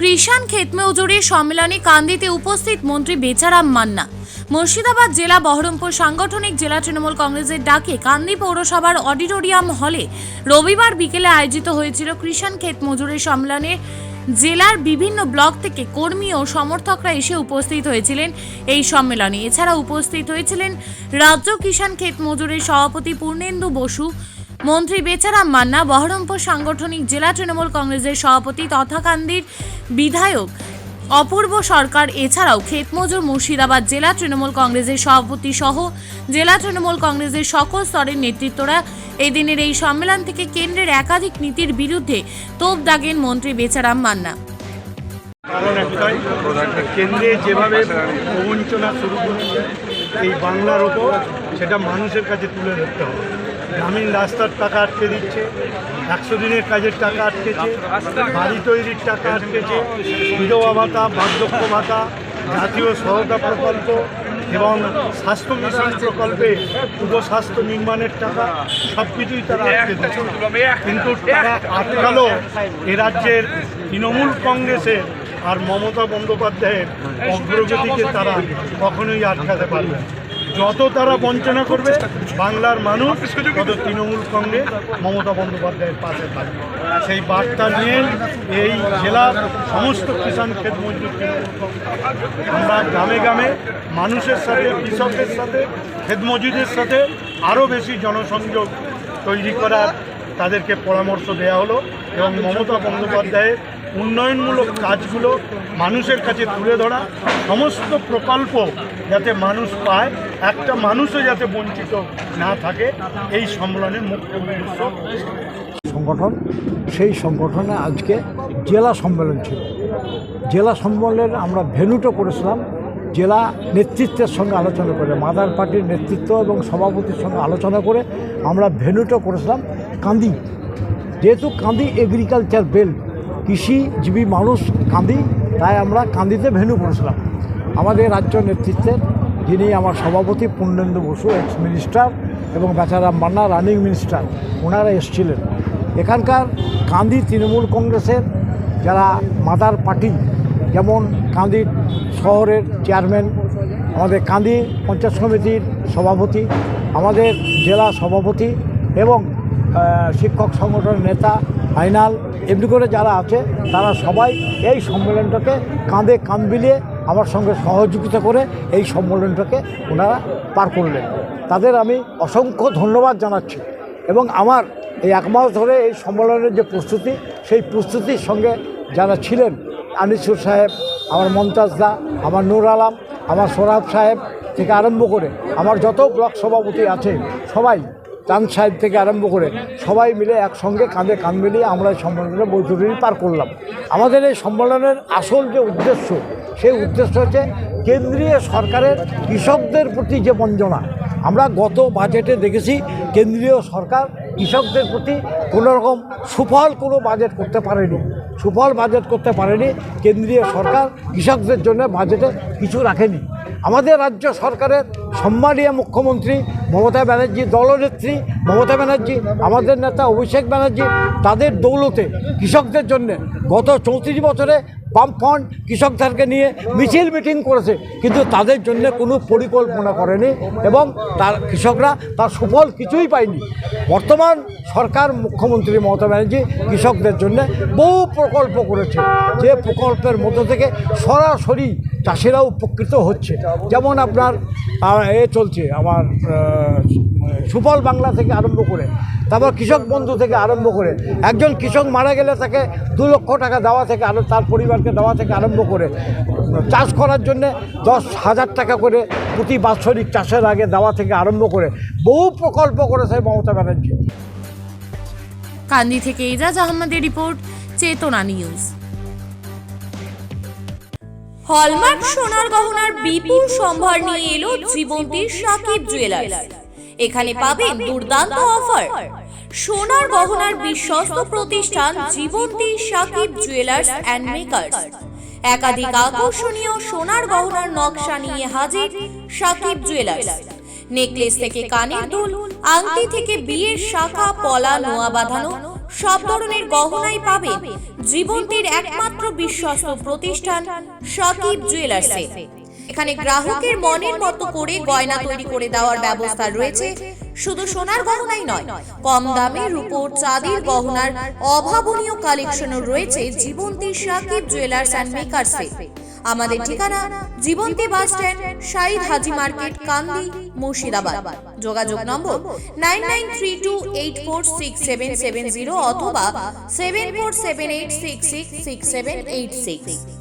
কৃষাণ ক্ষেতমজুরি সম্মেলনে কান্দিতে উপস্থিত মন্ত্রী বেচারাম মান্না। মুর্শিদাবাদ জেলা বহরমপুর সাংগঠনিক জেলা তৃণমূল কংগ্রেসের ডাকে কান্দি পৌরসভার অডিটোরিয়াম হলে রবিবার বিকেলে আয়োজিত হয়েছিল কৃষাণ ক্ষেতমজুরি সম্মেলনে। জেলার বিভিন্ন ব্লক থেকে কর্মী ও সমর্থকরা এসে উপস্থিত হয়েছিলেন এই সম্মেলনে। এছাড়া উপস্থিত হয়েছিলেন রাজ্য কিষাণ ক্ষেতমজুরির সভাপতি পূর্ণেন্দু বসু, মন্ত্রী বেচারাম মান্না, বহরমপুর সাংগঠনিক জেলা তৃণমূল কংগ্রেসের সভাপতি তথা কান্দির বিধায়ক অপূর্ব সরকার। এছাড়াও ক্ষেতমজুর মুর্শিদাবাদ জেলা তৃণমূল কংগ্রেসের সভাপতি সহ জেলা তৃণমূল কংগ্রেসের সকল স্তরের নেতৃত্বরা এই দিনের এই সম্মেলন থেকে কেন্দ্রের একাধিক নীতির বিরুদ্ধে তোপ দাগেন মন্ত্রী বেচারাম মান্না। কারণ একটাই, কেন্দ্রে যেভাবে প্রবঞ্চনা শুরু করেছে এই বাংলার ওপর, সেটা মানুষের কাছে তুলে ধরতে হবে। গ্রামীণ রাস্তার টাকা আটকে দিচ্ছে, 100 দিনের কাজের টাকা আটকেছে, বাড়ি তৈরির টাকা আটকেছে, বিধবা ভাতা, বার্ধক্য ভাতা, জাতীয় সহায়তা প্রকল্প এবং স্বাস্থ্য মিশন প্রকল্পে উপস্বাস্থ্য নির্মাণের টাকা সব কিছুই তারা আটকে দিচ্ছে। কিন্তু তারা আটকালো এ রাজ্যের তৃণমূল কংগ্রেসের আর মমতা বন্দ্যোপাধ্যায়ের অগ্রগতিকে তারা কখনোই আটকাতে পারবে না। যত তারা বঞ্চনা করবে বাংলার মানুষ তত তৃণমূল কংগ্রেস মমতা বন্দ্যোপাধ্যায়ের পাশে থাকবে। সেই বার্তা নিয়ে এই জেলার সমস্ত কিষাণ ক্ষেতমজুর আমরা গ্রামে গ্রামে মানুষের সাথে, কৃষকদের সাথে, ক্ষেতমজুরদের সাথে আরও বেশি জনসংযোগ তৈরি করার তাদেরকে পরামর্শ দেওয়া হলো এবং মমতা বন্দ্যোপাধ্যায়ের উন্নয়নমূলক কাজগুলো মানুষের কাছে তুলে ধরা, সমস্ত প্রকল্প যাতে মানুষ পায়, একটা মানুষও যাতে বঞ্চিত না থাকে, এই সম্মেলনের মুখ্য উদ্দেশ্য। সংগঠন, সেই সংগঠনে আজকে জেলা সম্মেলন ছিল। জেলা সম্মেলনে আমরা ভেন্যুটা করেছিলাম জেলা নেতৃত্বের সঙ্গে আলোচনা করে, মাদার পার্টির নেতৃত্ব এবং সভাপতির সঙ্গে আলোচনা করে আমরা ভেন্যুটা করেছিলাম কান্দি। যেহেতু কান্দি এগ্রিকালচার বেল্ট, কৃষিজীবী মানুষ কান্দি, তাই আমরা কান্দিতে ভেন্যু করেছিলাম। আমাদের রাজ্য নেতৃত্বের যিনি আমার সভাপতি পূর্ণেন্দু বসু, এক্স মিনিস্টার, এবং বেচারাম মান্না রানিং মিনিস্টার, ওনারা এসেছিলেন। এখানকার কান্দি তৃণমূল কংগ্রেসের যারা মাদার পার্টি, যেমন কান্দি শহরের চেয়ারম্যান, আমাদের কান্দি পঞ্চায়েত সমিতির সভাপতি, আমাদের জেলা সভাপতি এবং শিক্ষক সংগঠনের নেতা ফাইনাল, এমনি করে যারা আছে তারা সবাই এই সম্মেলনটাকে কাঁধে কাঁধ মিলিয়ে আমার সঙ্গে সহযোগিতা করে এই সম্মেলনটাকে ওনারা পার করলেন। তাদের আমি অসংখ্য ধন্যবাদ জানাচ্ছি। এবং আমার এই 1 মাস ধরে এই সম্মেলনের যে প্রস্তুতি, সেই প্রস্তুতির সঙ্গে যারা ছিলেন, আনিসুর সাহেব, আমার মমতাজ দা, আমার নূর আলম, আমার সোরাব সাহেব থেকে আরম্ভ করে আমার যত ব্লক সভাপতি আছে সবাই, চাঁদ সাহেব থেকে আরম্ভ করে সবাই মিলে একসঙ্গে কাঁধে কাঁধ মিলিয়ে আমরা এই সম্মেলনের বৈঠকটি পার করলাম। আমাদের এই সম্মেলনের আসল যে উদ্দেশ্য, সেই উদ্দেশ্য হচ্ছে কেন্দ্রীয় সরকারের কৃষকদের প্রতি যে বঞ্চনা। আমরা গত বাজেটে দেখেছি কেন্দ্রীয় সরকার কৃষকদের প্রতি কোনোরকম সুফল কোনো বাজেট করতে পারেনি, সুফল বাজেট করতে পারেনি। কেন্দ্রীয় সরকার কৃষকদের জন্য বাজেটে কিছু রাখেনি। আমাদের রাজ্য সরকারের সম্মানীয় মুখ্যমন্ত্রী মমতা ব্যানার্জি, দলনেত্রী মমতা ব্যানার্জি, আমাদের নেতা অভিষেক ব্যানার্জি, তাদের দৌলতে কৃষকদের জন্য গত 34 বছরে বামফ্রন্ট কৃষকদেরকে নিয়ে মিছিল মিটিং করেছে, কিন্তু তাদের জন্য কোনো পরিকল্পনা করেনি এবং তার কৃষকরা তার সুফল কিছুই পায়নি। বর্তমান সরকার মুখ্যমন্ত্রী মমতা ব্যানার্জি কৃষকদের জন্য বহু প্রকল্প করেছে, যে প্রকল্পের মধ্য থেকে সরাসরি চাষিরাও উপকৃত হচ্ছে। যেমন আপনার চলছে আমার সুফল বাংলা থেকে আরম্ভ করে, তারপর কৃষক বন্ধু থেকে আরম্ভ করে, একজন কৃষক মারা গেলে তাকে 2 লক্ষ টাকা দেওয়া থেকে আরও তার পরিবারকে দেওয়া থেকে আরম্ভ করে, চাষ করার জন্য 10,000 টাকা করে প্রতি বাৎসরিক চাষের আগে দেওয়া থেকে আরম্ভ করে বহু প্রকল্প করেছে মমতা ব্যানার্জি। কান্দি থেকে ইজাজ আহমেদের রিপোর্ট, চেতনা নিউজ। হলমার্ক সোনার গহনার বিপুল সম্ভার নিয়ে এলো জীবন্তীর সাকিব জুয়েলার্স। এখানে পাবেন দুর্দান্ত অফার। সোনার গহনার বিশ্বস্ত প্রতিষ্ঠান Jibanti Sakib jewellers and makers. একাধিক আকর্ষণীয় সোনার গহনার নকশা নিয়ে হাজির সাকিব জুয়েলার্স। নেকলেস থেকে কানের দুল, আংটি থেকে বিয়ের শাখা, পলা, নোয়া বাঁধানো, সব ধরনের গহনাই পাবেন জীবন্তীর একমাত্র বিশ্বস্ত প্রতিষ্ঠান সাকিব জুয়েলার্সে। এখানে গ্রাহকের মনের মতো করে গয়না তৈরি করে দেওয়ার ব্যবস্থা রয়েছে। শুধু সোনার গহনাই নয়, কম দামে রূপোর চাঁদির গহনার অভাবনীয় কালেকশনও রয়েছে জীবন্তী সাকিব জুয়েলার্স অ্যান্ড মেকার্সে। আমাদের ঠিকানা জীবন্তী বাস স্ট্যান্ড, শাহিদ হাজি মার্কেট, কান্দি, মুর্শিদাবাদ। যোগাযোগ নম্বর 9932846770 অথবা 7478666786।